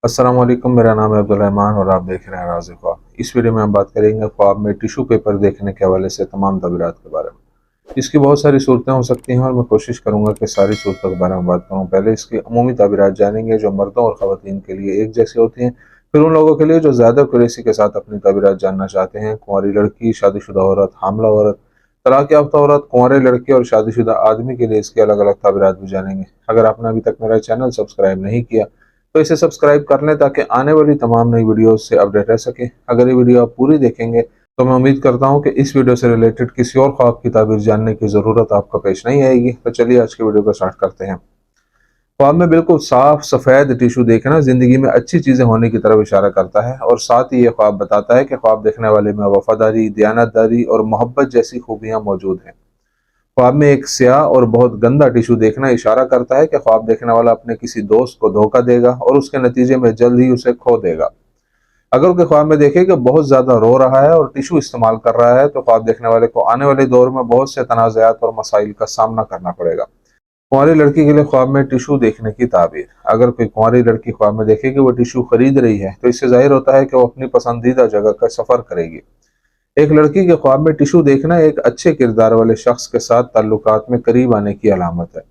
अस्सलाम वालेकुम, मेरा नाम है अब्दुल रहमान और आप देख रहे हैं राज़ ख्वाब। इस वीडियो में हम बात करेंगे ख्वाब में टिशू पेपर देखने के हवाले से तमाम तबीरात के बारे में। इसकी बहुत सारी सूरतें हो सकती हैं और मैं कोशिश करूंगा कि सारी सूरतों के बारे में बात करूं। पहले इसकी अमूमी तबीरात जानेंगे जो मर्दों और ख़वातीन के लिए एक जैसी होती हैं। फिर उन लोगों के लिए जो ज़्यादा क्यूरेसी के साथ अपनी तबीरात जानना चाहते हैं, कुंवारी लड़की, शादीशुदा औरत, हामला औरत, तलाक याफ्ता औरत, कुंवारे लड़के और शादीशुदा आदमी के लिए इसके अलग अलग तबीरात भी जानेंगे। अगर आपने अभी तक मेरा चैनल सब्सक्राइब नहीं किया तो इसे सब्सक्राइब कर लें ताकि आने वाली तमाम नई वीडियोस से अपडेट रह सके। अगर ये वीडियो आप पूरी देखेंगे तो मैं उम्मीद करता हूं कि इस वीडियो से रिलेटेड किसी और ख्वाब की ताबीर जानने की ज़रूरत आपको पेश नहीं आएगी। तो चलिए आज की वीडियो को स्टार्ट करते हैं। ख्वाब में बिल्कुल साफ सफ़ेद टिशू देखना ज़िंदगी में अच्छी चीज़ें होने की तरफ इशारा करता है और साथ ही ये ख्वाब बताता है कि ख्वाब देखने वाले में वफादारी, दयानतदारी और मोहब्बत जैसी खूबियाँ मौजूद हैं। ख्वाब में एक स्याह और बहुत गंदा टिशू देखना इशारा करता है कि ख्वाब देखने वाला अपने किसी दोस्त को धोखा देगा और उसके नतीजे में जल्द ही उसे खो देगा। अगर उसके ख्वाब में देखे कि बहुत ज्यादा रो रहा है और टिशू इस्तेमाल कर रहा है तो ख्वाब देखने वाले को आने वाले दौर में बहुत से तनाज़ात और मसाइल का सामना करना पड़ेगा। कुंवारी लड़की के लिए ख्वाब में टिशू देखने की ताबीर। अगर कोई कुंवारी लड़की ख्वाब में देखे कि वो टिशू खरीद रही है तो इससे जाहिर होता है कि वो अपनी पसंदीदा जगह का सफर करेगी। एक लड़की के ख्वाब में टिशू देखना एक अच्छे किरदार वाले शख्स के साथ ताल्लुकात में करीब आने की अलामत है।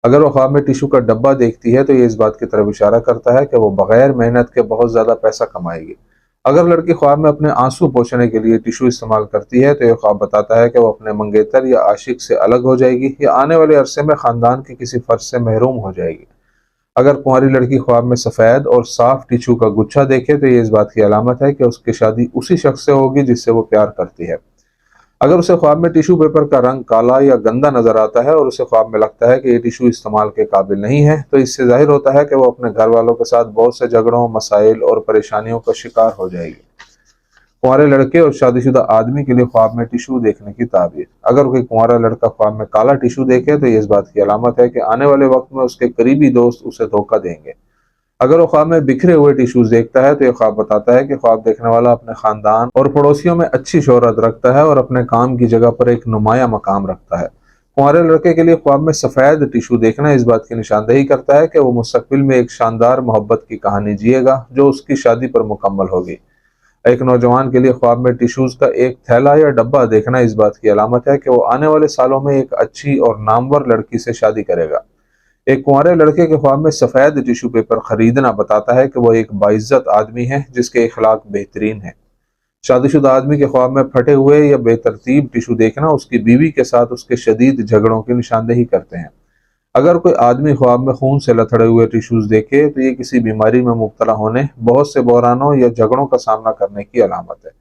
अगर वो ख्वाब में टिशू का डब्बा देखती है तो ये इस बात की तरफ इशारा करता है कि वो बगैर मेहनत के बहुत ज़्यादा पैसा कमाएगी। अगर लड़की ख्वाब में अपने आंसू पोंछने के लिए टिशू इस्तेमाल करती है तो ये ख्वाब बताता है कि वो अपने मंगेतर या आशिक से अलग हो जाएगी या आने वाले अरसे में ख़ानदान के किसी फ़र्ज से महरूम हो जाएगी। अगर कुंवारी लड़की ख्वाब में सफ़ेद और साफ टिशू का गुच्छा देखे तो ये इस बात की अलामत है कि उसकी शादी उसी शख्स से होगी जिससे वो प्यार करती है। अगर उसे ख्वाब में टिशू पेपर का रंग काला या गंदा नजर आता है और उसे ख्वाब में लगता है कि ये टिशू इस्तेमाल के काबिल नहीं है तो इससे जाहिर होता है कि वो अपने घर वालों के साथ बहुत से झगड़ों, मसाइल और परेशानियों का शिकार हो जाएगी। कुंवारे लड़के और शादीशुदा आदमी के लिए ख्वाब में टिशू देखने की ताबीर। अगर कोई कुंवारा लड़का ख्वाब में काला टिशू देखे तो ये इस बात की अलामत है कि आने वाले वक्त में उसके करीबी दोस्त उसे धोखा देंगे। अगर वो ख्वाब में बिखरे हुए टिश्यूज देखता है तो ये ख्वाब बताता है कि ख्वाब देखने वाला अपने खानदान और पड़ोसियों में अच्छी शोहरत रखता है और अपने काम की जगह पर एक नुमाया मकाम रखता है। कुंवारे लड़के के लिए ख्वाब में सफ़ेद टिशू देखना इस बात की निशानदेही करता है कि वो मुस्तकबिल में एक शानदार मोहब्बत की कहानी जिएगा जो उसकी शादी पर मुकम्मल होगी। एक नौजवान के लिए ख्वाब में टिश्यूज का एक थैला या डब्बा देखना इस बात की अलामत है कि वो आने वाले सालों में एक अच्छी और नामवर लड़की से शादी करेगा। एक कुंवारे लड़के के ख्वाब में सफ़ेद टिशू पेपर खरीदना बताता है कि वह एक बाइज्जत आदमी है जिसके इखलाक बेहतरीन है। शादीशुदा आदमी के ख्वाब में फटे हुए या बेतरतीब टिशू देखना उसकी बीवी के साथ उसके शदीद झगड़ों की निशानदेही करते हैं। अगर कोई आदमी ख्वाब में खून से लथड़े हुए टिश्यूज देखे तो ये किसी बीमारी में मुब्तला होने, बहुत से बहरानों या झगड़ों का सामना करने की अलामत है।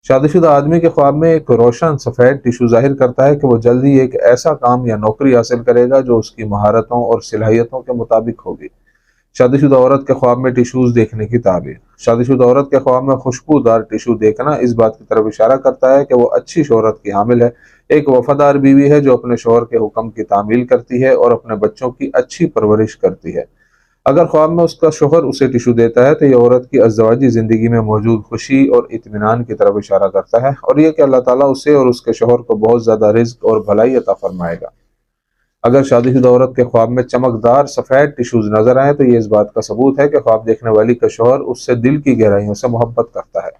शादीशुदा आदमी के ख्वाब में एक रोशन सफ़ेद टिशू जाहिर करता है कि वो जल्दी एक ऐसा काम या नौकरी हासिल करेगा जो उसकी महारतों और सलाहियतों के मुताबिक होगी। शादीशुदा औरत के ख्वाब में टिश्यूज देखने की ताबीर। शादीशुदा औरत के ख्वाब में खुशबूदार टिशू देखना इस बात की तरफ इशारा करता है कि वो अच्छी शोहरत की हामिल है, एक वफादार बीवी है जो अपने शोहर के हुक्म की तामील करती है और अपने बच्चों की अच्छी परवरिश करती है। अगर ख्वाब में उसका शोहर उसे टिशू देता है तो यह औरत की अज़वाजी ज़िंदगी में मौजूद खुशी और इत्मीनान की तरफ इशारा करता है और यह कि अल्लाह ताला उसे और उसके शोहर को बहुत ज़्यादा रिज़्क और भलाई अता फरमाएगा। अगर शादीशुदा औरत के ख्वाब में चमकदार सफ़ेद टिश्यूज नजर आए तो ये इस बात का सबूत है कि ख्वाब देखने वाली का शोहर उससे दिल की गहराइयों से मोहब्बत करता है।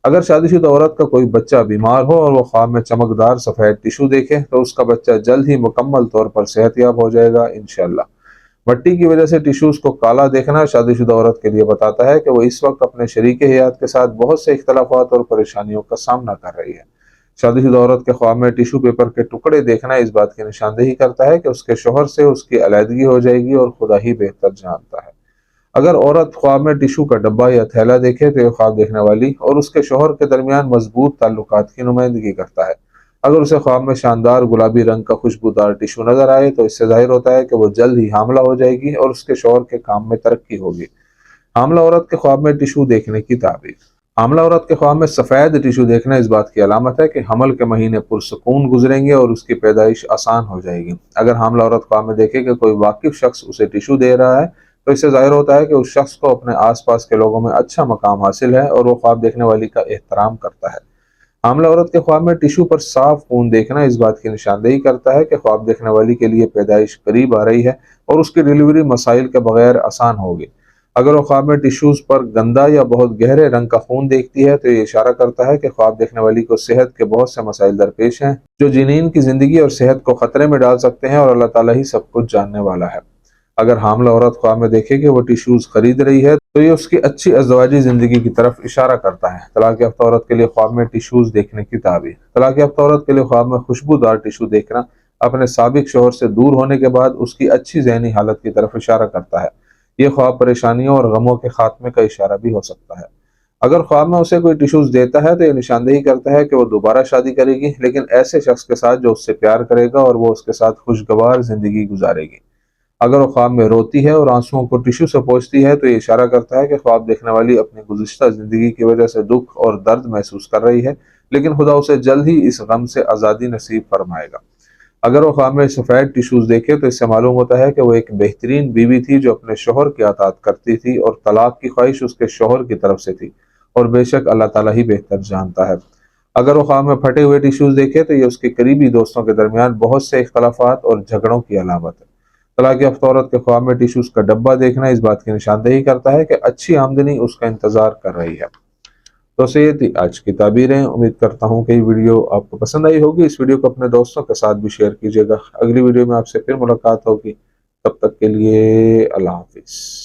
अगर शादीशुदा औरत का कोई बच्चा बीमार हो और वो ख्वाब में चमकदार सफ़ेद टिशू देखे तो उसका बच्चा जल्द ही मुकम्मल तौर पर सेहतयाब हो जाएगा इंशाअल्लाह। मट्टी की वजह से टिश्यूज को काला देखना शादीशुदा औरत के लिए बताता है कि वो इस वक्त अपने शरीक हयात के साथ बहुत से इख्तलाफात और परेशानियों का सामना कर रही है। शादीशुदा औरत के ख्वाब में टिश्यू पेपर के टुकड़े देखना इस बात की निशानदेही करता है कि उसके शोहर से उसकी अलहदगी हो जाएगी और खुदा ही बेहतर जानता है। अगर औरत ख्वाब में टिश्यू का डब्बा या थैला देखे तो यह ख्वाब देखने वाली और उसके शोहर के दरमियान मजबूत ताल्लुकात की नुमाइंदगी करता है। अगर उसे ख्वाब में शानदार गुलाबी रंग का खुशबूदार टिश्यू नजर आए तो इससे जाहिर होता है कि वो जल्द ही हामला हो जाएगी और उसके शोहर के काम में तरक्की होगी। हामला औरत के ख्वाब में टिश्यू देखने की ताबीर। हामला औरत के ख्वाब में सफ़ेद टिश्यू देखना इस बात की अलामत है कि हमल के महीने पुरसकून गुजरेंगे और उसकी पैदाइश आसान हो जाएगी। अगर हामला औरत ख्वाब में देखे कि कोई वाकिफ शख्स उसे टिश्यू दे रहा है तो इससे जाहिर होता है कि उस शख्स को अपने आस पास के लोगों में अच्छा मकाम हासिल है और वो ख्वाब देखने वाली का एहतराम करता है। हामला औरत के ख्वाब में टिश्यू पर साफ खून देखना इस बात की निशानदेही करता है कि ख्वाब देखने वाली के लिए पैदाइश करीब आ रही है और उसकी डिलीवरी मसाइल के बगैर आसान होगी। اگر وہ خواب میں ٹیشوز پر گندا یا بہت گہرے رنگ کا خون دیکھتی ہے تو یہ اشارہ کرتا ہے کہ خواب دیکھنے والی کو صحت کے بہت سے مسائل درپیش ہیں جو جنین کی زندگی اور صحت کو خطرے میں ڈال سکتے ہیں، اور اللہ تعالیٰ ہی سب کچھ جاننے والا ہے۔ اگر حاملہ عورت خواب میں دیکھے کہ وہ ٹیشوز خرید رہی ہے تو یہ اس کی اچھی ازدواجی زندگی کی طرف اشارہ کرتا ہے۔ طلاق یافتہ عورت کے لیے خواب میں ٹیشوز دیکھنے کی تعبیر۔ طلاق یافتہ عورت کے لیے خواب میں خوشبودار ٹیشو دیکھنا اپنے سابق شوہر سے دور ہونے کے بعد اس کی اچھی ذہنی حالت کی طرف اشارہ کرتا ہے۔ یہ خواب پریشانیوں اور غموں کے خاتمے کا اشارہ بھی ہو سکتا ہے۔ اگر خواب میں اسے کوئی ٹیشوز دیتا ہے تو یہ نشاندہی کرتا ہے کہ وہ دوبارہ شادی کرے گی، لیکن ایسے شخص کے ساتھ جو اس سے پیار کرے گا اور وہ اس کے ساتھ خوشگوار زندگی گزارے گی۔ اگر وہ خواب میں روتی ہے اور آنسوؤں کو ٹیشو سے پوچھتی ہے تو یہ اشارہ کرتا ہے کہ خواب دیکھنے والی اپنی گزشتہ زندگی کی وجہ سے دکھ اور درد محسوس کر رہی ہے، لیکن خدا اسے جلد ہی اس غم سے آزادی نصیب فرمائے گا۔ اگر وہ خواب میں سفید ٹیشوز دیکھے تو اس سے معلوم ہوتا ہے کہ وہ ایک بہترین بیوی تھی جو اپنے شوہر کی اطاعت کرتی تھی، اور طلاق کی خواہش اس کے شوہر کی طرف سے تھی، اور بے شک اللہ تعالیٰ ہی بہتر جانتا ہے۔ اگر وہ خواب میں پھٹے ہوئے ٹیشوز دیکھے تو یہ اس کے قریبی دوستوں کے درمیان بہت سے اختلافات اور جھگڑوں کی علامت ہے۔ طلاق یافتہ عورت کے خواب میں ٹیشوز کا ڈبہ دیکھنا اس بات کی نشاندہی کرتا ہے کہ اچھی آمدنی اس کا انتظار کر رہی ہے۔ تو یہ تھی آج کی تعبیریں۔ امید کرتا ہوں کہ یہ ویڈیو آپ کو پسند آئی ہوگی۔ اس ویڈیو کو اپنے دوستوں کے ساتھ بھی شیئر کیجیے گا۔ اگلی ویڈیو میں آپ سے پھر ملاقات ہوگی، تب تک کے لیے اللہ حافظ۔